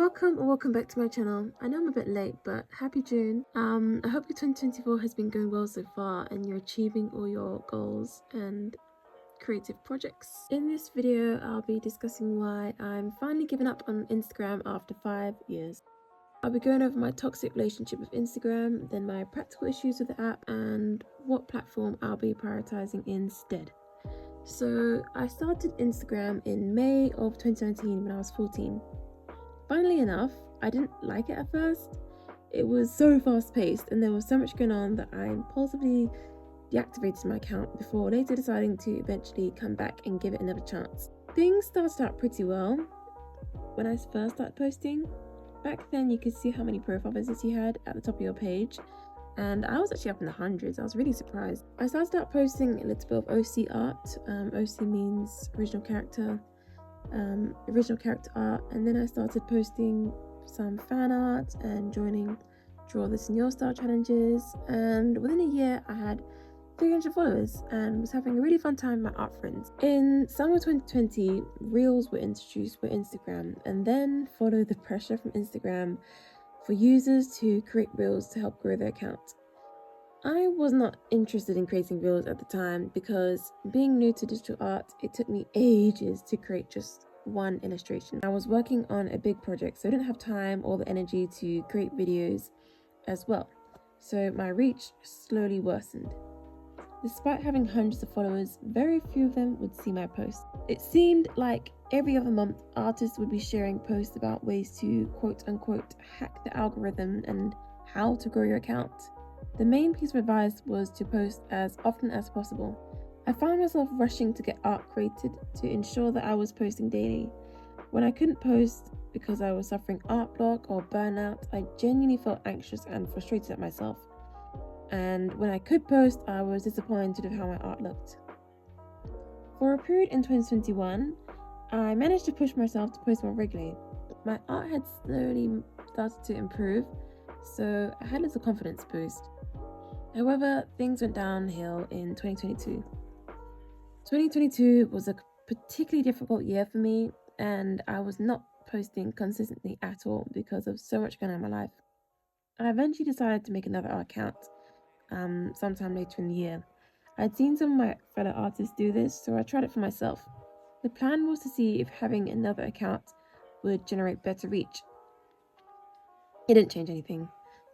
Welcome or welcome back to my channel. I know I'm a bit late, but happy June. I hope your 2024 has been going well so far and you're achieving all your goals and creative projects. In this video, I'll be discussing why I'm finally giving up on Instagram after 5 years. I'll be going over my toxic relationship with Instagram, then my practical issues with the app, and what platform I'll be prioritizing instead. So I started Instagram in May of 2019 when I was 14. Funnily enough, I didn't like it at first. It was so fast paced and there was so much going on that I impulsively deactivated my account before later deciding to eventually come back and give it another chance. Things started out pretty well when I first started posting. Back then you could see how many profile visits you had at the top of your page, and I was actually up in the hundreds. I was really surprised. I started out posting a little bit of OC art. OC means original character art, and then I started posting some fan art and joining Draw This in Your Style challenges, and within a year I had 300 followers and was having a really fun time with my art friends. In summer 2020, Reels were introduced for Instagram, and then followed the pressure from Instagram for users to create Reels to help grow their account. I was not interested in creating Reels at the time because, being new to digital art, it took me ages to create just one illustration. I was working on a big project, so I didn't have time or the energy to create videos as well. So my reach slowly worsened. Despite having hundreds of followers, very few of them would see my posts. It seemed like every other month, artists would be sharing posts about ways to quote-unquote hack the algorithm and how to grow your account. The main piece of advice was to post as often as possible. I found myself rushing to get art created to ensure that I was posting daily. When I couldn't post because I was suffering art block or burnout, I genuinely felt anxious and frustrated at myself. And when I could post, I was disappointed with how my art looked. For a period in 2021, I managed to push myself to post more regularly. My art had slowly started to improve, so I had a little confidence boost. However, things went downhill in 2022. 2022 was a particularly difficult year for me, and I was not posting consistently at all because of so much going on in my life. I eventually decided to make another art account sometime later in the year. I'd seen some of my fellow artists do this, so I tried it for myself. The plan was to see if having another account would generate better reach. It didn't change anything.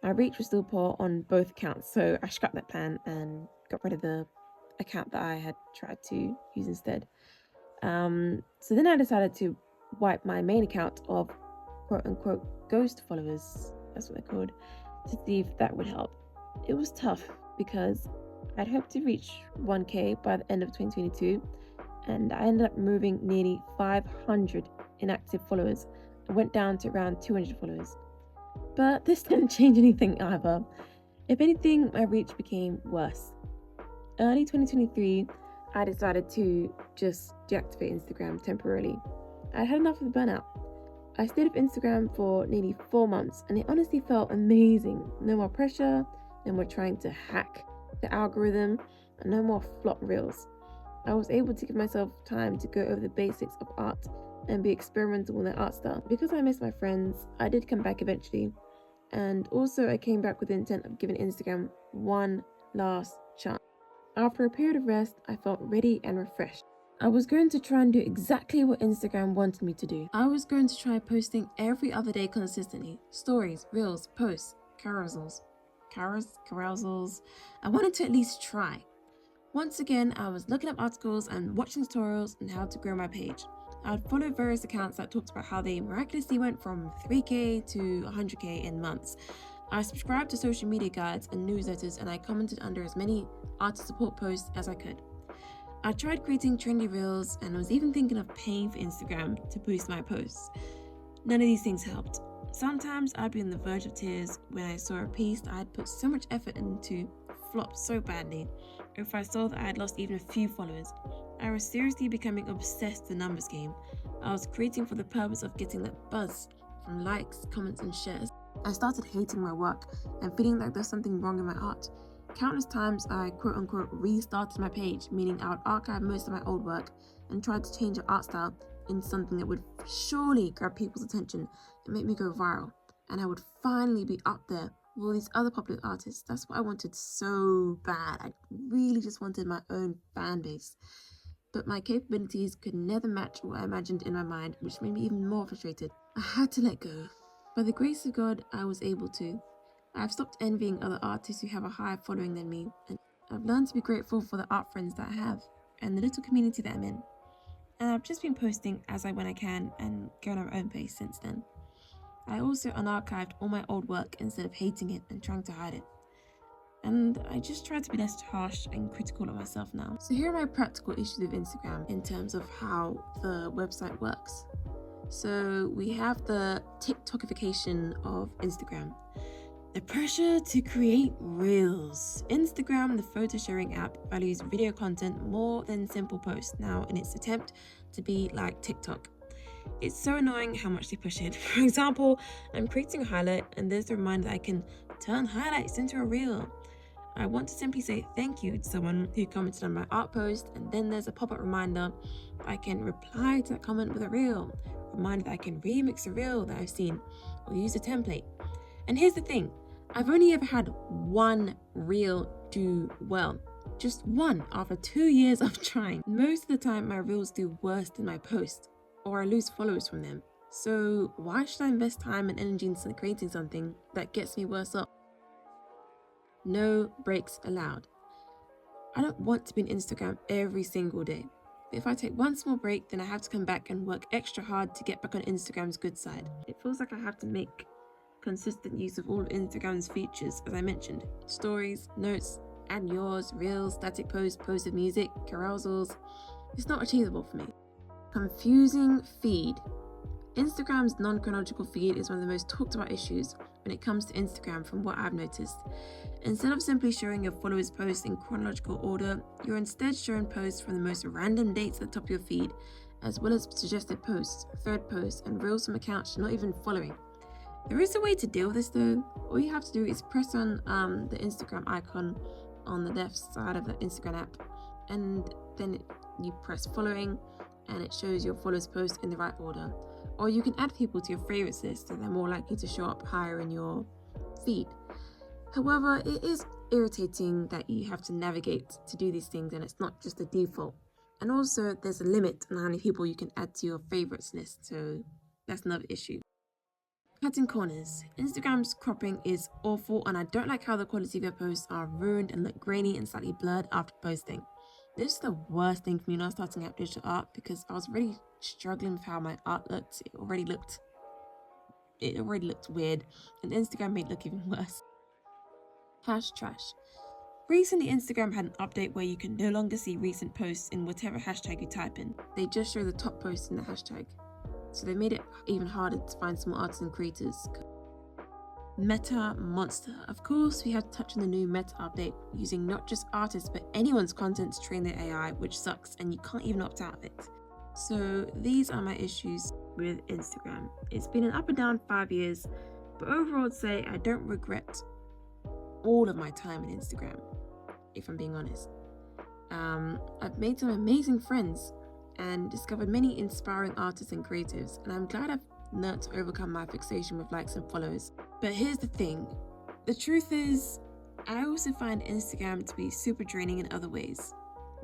My reach was still poor on both accounts, so I scrapped that plan and got rid of the account that I had tried to use instead. So then I decided to wipe my main account of quote-unquote ghost followers, that's what they're called, to see if that would help. It was tough because I'd hoped to reach 1K by the end of 2022, and I ended up removing nearly 500 inactive followers and went down to around 200 followers. But this didn't change anything either. If anything, my reach became worse. Early 2023, I decided to just deactivate Instagram temporarily. I had enough of the burnout. I stayed with Instagram for nearly 4 months, and it honestly felt amazing. No more pressure, no more trying to hack the algorithm, and no more flop reels. I was able to give myself time to go over the basics of art and be experimental with my art style. Because I missed my friends, I did come back eventually, and also I came back with the intent of giving Instagram one last chance. After a period of rest, I felt ready and refreshed. I was going to try and do exactly what Instagram wanted me to do. I was going to try posting every other day consistently. Stories, reels, posts, carousels. I wanted to at least try. Once again, I was looking up articles and watching tutorials on how to grow my page. I would follow various accounts that talked about how they miraculously went from 3k to 100k in months. I subscribed to social media guides and newsletters, and I commented under as many artist support posts as I could. I tried creating trendy reels and was even thinking of paying for Instagram to boost my posts. None of these things helped. Sometimes I'd be on the verge of tears when I saw a piece that I had put so much effort into flop so badly, or if I saw that I had lost even a few followers. I was seriously becoming obsessed with the numbers game. I was creating for the purpose of getting that buzz from likes, comments, and shares. I started hating my work and feeling like there's something wrong in my art. Countless times I quote-unquote restarted my page, meaning I would archive most of my old work and tried to change the art style in something that would surely grab people's attention and make me go viral. And I would finally be up there with all these other popular artists. That's what I wanted so bad. I really just wanted my own fan base. But my capabilities could never match what I imagined in my mind, which made me even more frustrated. I had to let go. By the grace of God, I was able to. I've stopped envying other artists who have a higher following than me, and I've learned to be grateful for the art friends that I have and the little community that I'm in. And I've just been posting when I can and going at my own pace since then. I also unarchived all my old work instead of hating it and trying to hide it. And I just try to be less harsh and critical of myself now. So here are my practical issues with Instagram in terms of how the website works. So we have the TikTokification of Instagram. The pressure to create reels. Instagram, the photo sharing app, values video content more than simple posts now in its attempt to be like TikTok. It's so annoying how much they push it. For example, I'm creating a highlight and there's the reminder that I can turn highlights into a reel. I want to simply say thank you to someone who commented on my art post, and then there's a pop-up reminder I can reply to that comment with a reel. Reminder that I can remix a reel that I've seen or use a template. And here's the thing, I've only ever had one reel do well. Just one after 2 years of trying. Most of the time my reels do worse than my posts, or I lose followers from them. So why should I invest time and energy into creating something that gets me worse off? No breaks allowed. I don't want to be on Instagram every single day. But if I take one small break, then I have to come back and work extra hard to get back on Instagram's good side. It feels like I have to make consistent use of all of Instagram's features, as I mentioned. Stories, notes, add yours, reels, static posts, posted music, carousels. It's not achievable for me. Confusing feed. Instagram's non-chronological feed is one of the most talked about issues when it comes to Instagram from what I've noticed. Instead of simply showing your followers' posts in chronological order, you're instead showing posts from the most random dates at the top of your feed, as well as suggested posts, third posts, and reels from accounts you're not even following. There is a way to deal with this though. All you have to do is press on the Instagram icon on the left side of the Instagram app, and then you press following, and it shows your followers' posts in the right order. Or you can add people to your favorites list so they're more likely to show up higher in your feed. However, it is irritating that you have to navigate to do these things and it's not just a default. And also there's a limit on how many people you can add to your favorites list, so that's another issue. Cutting corners. Instagram's cropping is awful, and I don't like how the quality of your posts are ruined and look grainy and slightly blurred after posting. This is the worst thing for me when I was starting out digital art, because I was really struggling with how my art looked. It already looked weird, and Instagram made it look even worse. Hash trash. Recently, Instagram had an update where you can no longer see recent posts in whatever hashtag you type in. They just show the top posts in the hashtag. So they made it even harder to find small artists and creators. Meta monster. Of course, we have to touch on the new Meta update using not just artists but anyone's content to train their AI, which sucks, and you can't even opt out of it. So these are my issues with Instagram. It's been an up and down 5 years, but overall I'd say I don't regret all of my time on Instagram, if I'm being honest. I've made some amazing friends and discovered many inspiring artists and creatives, and I'm glad I've learned to overcome my fixation with likes and follows. But here's the thing, the truth is, I also find Instagram to be super draining in other ways.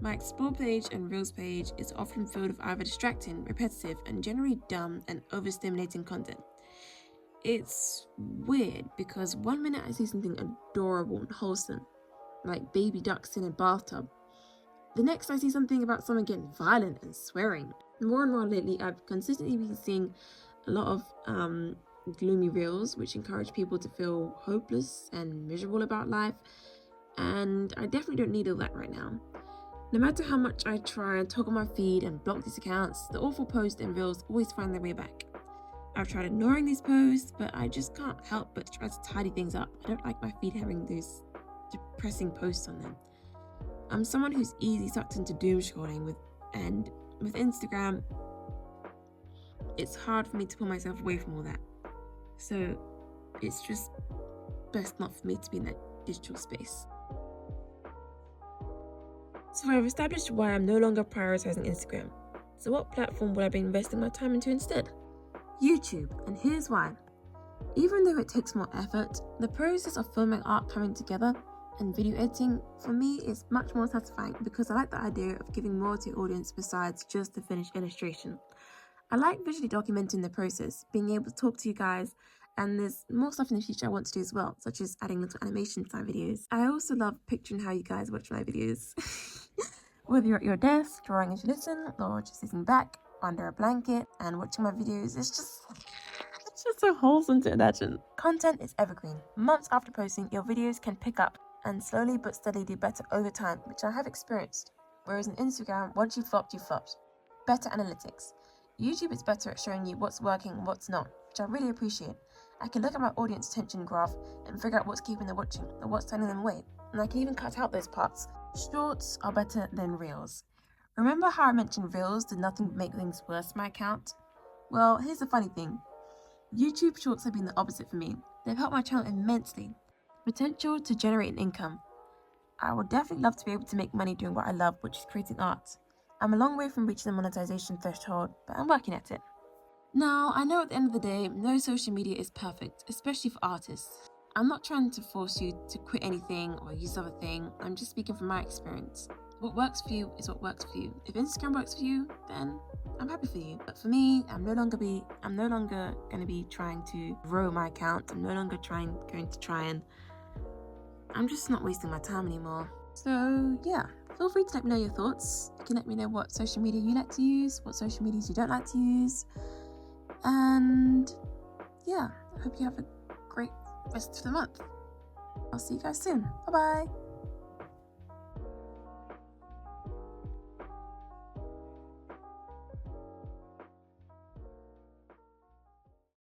My explore page and reels page is often filled with either distracting, repetitive, and generally dumb and overstimulating content. It's weird because one minute I see something adorable and wholesome, like baby ducks in a bathtub. The next I see something about someone getting violent and swearing. More and more lately, I've consistently been seeing a lot of gloomy reels which encourage people to feel hopeless and miserable about life, and I definitely don't need all that right now. No matter how much I try and toggle my feed and block these accounts, the awful posts and reels always find their way back. I've tried ignoring these posts, but I just can't help but try to tidy things up. I don't like my feed having those depressing posts on them. I'm someone who's easily sucked into doom scrolling with Instagram. It's hard for me to pull myself away from all that. So it's just best not for me to be in that digital space. So I've established why I'm no longer prioritizing Instagram. So what platform would I be investing my time into instead? YouTube, and here's why. Even though it takes more effort, the process of filming art coming together and video editing for me is much more satisfying because I like the idea of giving more to the audience besides just the finished illustration. I like visually documenting the process, being able to talk to you guys, and there's more stuff in the future I want to do as well, such as adding little animation to my videos. I also love picturing how you guys watch my videos. Whether you're at your desk, drawing as you listen, or just sitting back under a blanket and watching my videos, it's just so wholesome to imagine. Content is evergreen. Months after posting, your videos can pick up and slowly but steadily do better over time, which I have experienced. Whereas on Instagram, once you flopped, you flopped. Better analytics. YouTube is better at showing you what's working and what's not, which I really appreciate. I can look at my audience attention graph and figure out what's keeping them watching and what's turning them away, and I can even cut out those parts. Shorts are better than Reels. Remember how I mentioned Reels did nothing but make things worse for my account? Well, here's the funny thing. YouTube Shorts have been the opposite for me. They've helped my channel immensely. Potential to generate an income. I would definitely love to be able to make money doing what I love, which is creating art. I'm a long way from reaching the monetization threshold, but I'm working at it. Now, I know at the end of the day, no social media is perfect, especially for artists. I'm not trying to force you to quit anything or use other thing. I'm just speaking from my experience. What works for you is what works for you. If Instagram works for you, then I'm happy for you. But for me, I'm no longer going to be trying to grow my account. I'm no longer going to try and I'm just not wasting my time anymore. So yeah, feel free to let me know your thoughts. You can let me know what social media you like to use, what social medias you don't like to use. And yeah, I hope you have a great rest of the month. I'll see you guys soon. Bye bye.